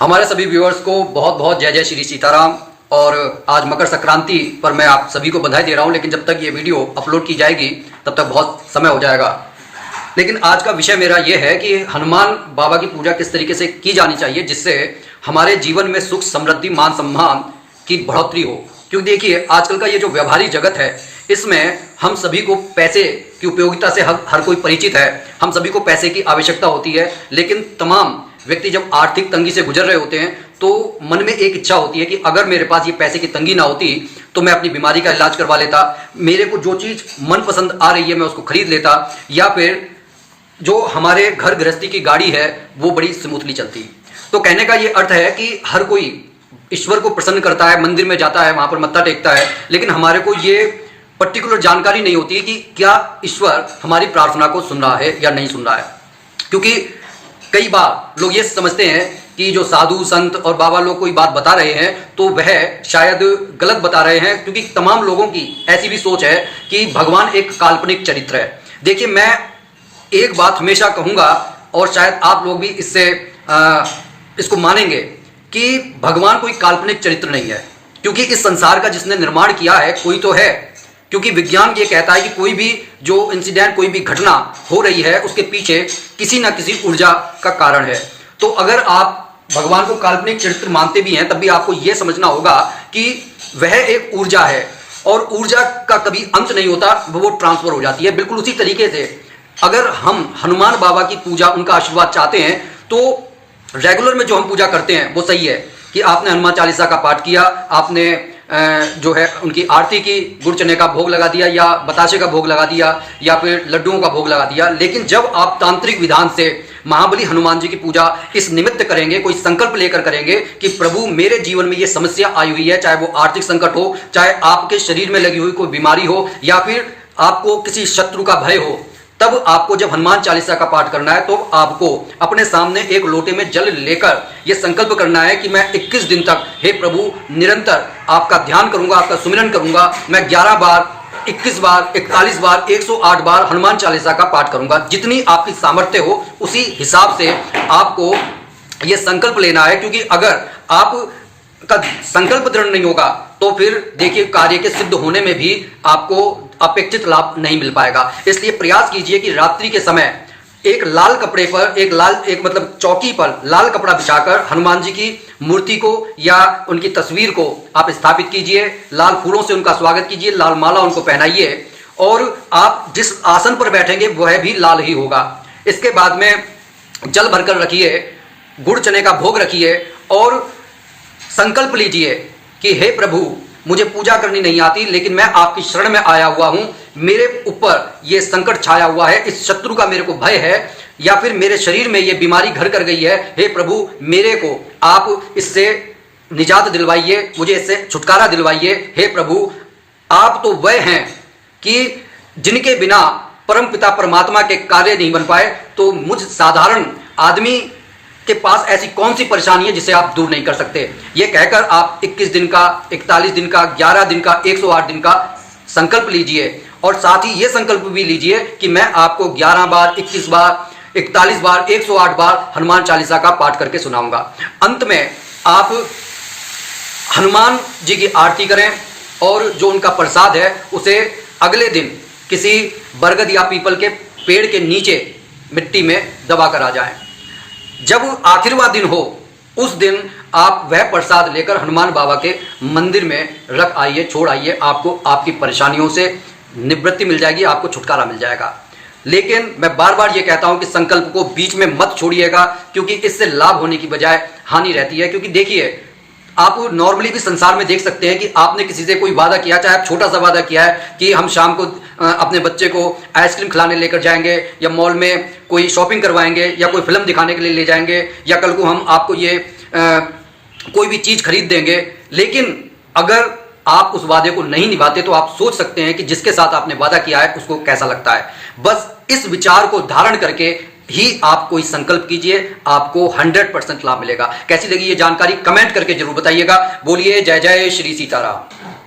हमारे सभी व्यूअर्स को बहुत बहुत जय जय श्री सीताराम। और आज मकर संक्रांति पर मैं आप सभी को बधाई दे रहा हूं, लेकिन जब तक ये वीडियो अपलोड की जाएगी तब तक बहुत समय हो जाएगा। लेकिन आज का विषय मेरा ये है कि हनुमान बाबा की पूजा किस तरीके से की जानी चाहिए जिससे हमारे जीवन में सुख समृद्धि मान सम्मान की बढ़ोतरी हो। क्योंकि देखिए आजकल का ये जो व्यवहारिक जगत है इसमें हम सभी को पैसे की उपयोगिता से हर कोई परिचित है। हम सभी को पैसे की आवश्यकता होती है, लेकिन तमाम व्यक्ति जब आर्थिक तंगी से गुजर रहे होते हैं तो मन में एक इच्छा होती है कि अगर मेरे पास ये पैसे की तंगी ना होती तो मैं अपनी बीमारी का इलाज करवा लेता, मेरे को जो चीज़ मन पसंद आ रही है मैं उसको खरीद लेता, या फिर जो हमारे घर गृहस्थी की गाड़ी है वो बड़ी स्मूथली चलती। तो कहने का ये अर्थ है कि हर कोई ईश्वर को प्रसन्न करता है, मंदिर में जाता है, वहाँ पर मत्था टेकता है, लेकिन हमारे को ये पर्टिकुलर जानकारी नहीं होती कि क्या ईश्वर हमारी प्रार्थना को सुन रहा है या नहीं सुन रहा है। क्योंकि कई बार लोग ये समझते हैं कि जो साधु संत और बाबा लोग कोई बात बता रहे हैं तो वह शायद गलत बता रहे हैं, क्योंकि तमाम लोगों की ऐसी भी सोच है कि भगवान एक काल्पनिक चरित्र है। देखिए मैं एक बात हमेशा कहूँगा और शायद आप लोग भी इसको मानेंगे कि भगवान कोई काल्पनिक चरित्र नहीं है, क्योंकि इस संसार का जिसने निर्माण किया है कोई तो है। क्योंकि विज्ञान ये कहता है कि कोई भी जो इंसिडेंट, कोई भी घटना हो रही है उसके पीछे किसी ना किसी ऊर्जा का कारण है। तो अगर आप भगवान को काल्पनिक चरित्र मानते भी हैं तब भी आपको यह समझना होगा कि वह एक ऊर्जा है और ऊर्जा का कभी अंत नहीं होता, वो ट्रांसफर हो जाती है। बिल्कुल उसी तरीके से अगर हम हनुमान बाबा की पूजा, उनका आशीर्वाद चाहते हैं तो रेगुलर में जो हम पूजा करते हैं वो सही है कि आपने हनुमान चालीसा का पाठ किया, आपने जो है उनकी आरती की, गुड़ चने का भोग लगा दिया या बताशे का भोग लगा दिया या फिर लड्डुओं का भोग लगा दिया। लेकिन जब आप तांत्रिक विधान से महाबली हनुमान जी की पूजा इस निमित्त करेंगे, कोई संकल्प लेकर करेंगे कि प्रभु मेरे जीवन में ये समस्या आई हुई है, चाहे वो आर्थिक संकट हो, चाहे आपके शरीर में लगी हुई कोई बीमारी हो या फिर आपको किसी शत्रु का भय हो, तब आपको जब हनुमान चालीसा का पाठ करना है तो आपको अपने सामने एक लोटे में जल लेकर यह संकल्प करना है कि मैं 21 दिन तक हे प्रभु निरंतर आपका ध्यान करूंगा, आपका सुमिरन करूंगा। मैं 11 बार, 21 बार, 41 बार, 108 बार हनुमान चालीसा का पाठ करूंगा। जितनी आपकी सामर्थ्य हो उसी हिसाब से आपको यह संकल्प लेना है, क्योंकि अगर आप का संकल्प दृढ़ नहीं होगा तो फिर देखिए कार्य के सिद्ध होने में भी आपको अपेक्षित लाभ नहीं मिल पाएगा। इसलिए प्रयास कीजिए कि रात्रि के समय एक लाल कपड़े पर एक मतलब चौकी पर लाल कपड़ा बिछाकर हनुमान जी की मूर्ति को या उनकी तस्वीर को आप स्थापित कीजिए, लाल फूलों से उनका स्वागत कीजिए, लाल माला उनको पहनाइए और आप जिस आसन पर बैठेंगे वह भी लाल ही होगा। इसके बाद में जल भरकर रखिए, गुड़ चने का भोग रखिए और संकल्प लीजिए कि हे प्रभु मुझे पूजा करनी नहीं आती, लेकिन मैं आपकी शरण में आया हुआ हूं, मेरे ऊपर ये संकट छाया हुआ है, इस शत्रु का मेरे को भय है या फिर मेरे शरीर में ये बीमारी घर कर गई है, हे प्रभु मेरे को आप इससे निजात दिलवाइए, मुझे इससे छुटकारा दिलवाइए। हे प्रभु आप तो वह हैं कि जिनके बिना परम पिता परमात्मा के कार्य नहीं बन पाए, तो मुझ साधारण आदमी के पास ऐसी कौन सी परेशानी है जिसे आप दूर नहीं कर सकते। ये कहकर आप 21 दिन का, 41 दिन का, 11 दिन का, 108 दिन का संकल्प लीजिए और साथ ही ये संकल्प भी लीजिए कि मैं आपको 11 बार, 21 बार, 41 बार, 108 बार हनुमान चालीसा का पाठ करके सुनाऊंगा। अंत में आप हनुमान जी की आरती करें और जो उनका प्रसाद है उसे अगले दिन किसी बरगद या पीपल के पेड़ के नीचे मिट्टी में दबा कर आ जाएं। जब आखिरवा दिन हो उस दिन आप वह प्रसाद लेकर हनुमान बाबा के मंदिर में रख आइए, छोड़ आइए, आपको आपकी परेशानियों से निवृत्ति मिल जाएगी, आपको छुटकारा मिल जाएगा। लेकिन मैं बार बार ये कहता हूं कि संकल्प को बीच में मत छोड़िएगा, क्योंकि इससे लाभ होने की बजाय हानि रहती है। क्योंकि देखिए आप नॉर्मली भी संसार में देख सकते हैं कि आपने किसी से कोई वादा किया, चाहे आप छोटा सा वादा किया है कि हम शाम को अपने बच्चे को आइसक्रीम खिलाने लेकर जाएंगे या मॉल में कोई शॉपिंग करवाएंगे या कोई फिल्म दिखाने के लिए ले जाएंगे या कल को हम आपको ये कोई भी चीज़ खरीद देंगे। लेकिन अगर आप उस वादे को नहीं निभाते तो आप सोच सकते हैं कि जिसके साथ आपने वादा किया है उसको कैसा लगता है। बस इस विचार को धारण करके ही आप कोई संकल्प कीजिए, आपको 100% लाभ मिलेगा। कैसी लगी ये जानकारी कमेंट करके जरूर बताइएगा। बोलिए जय जय श्री सीताराम।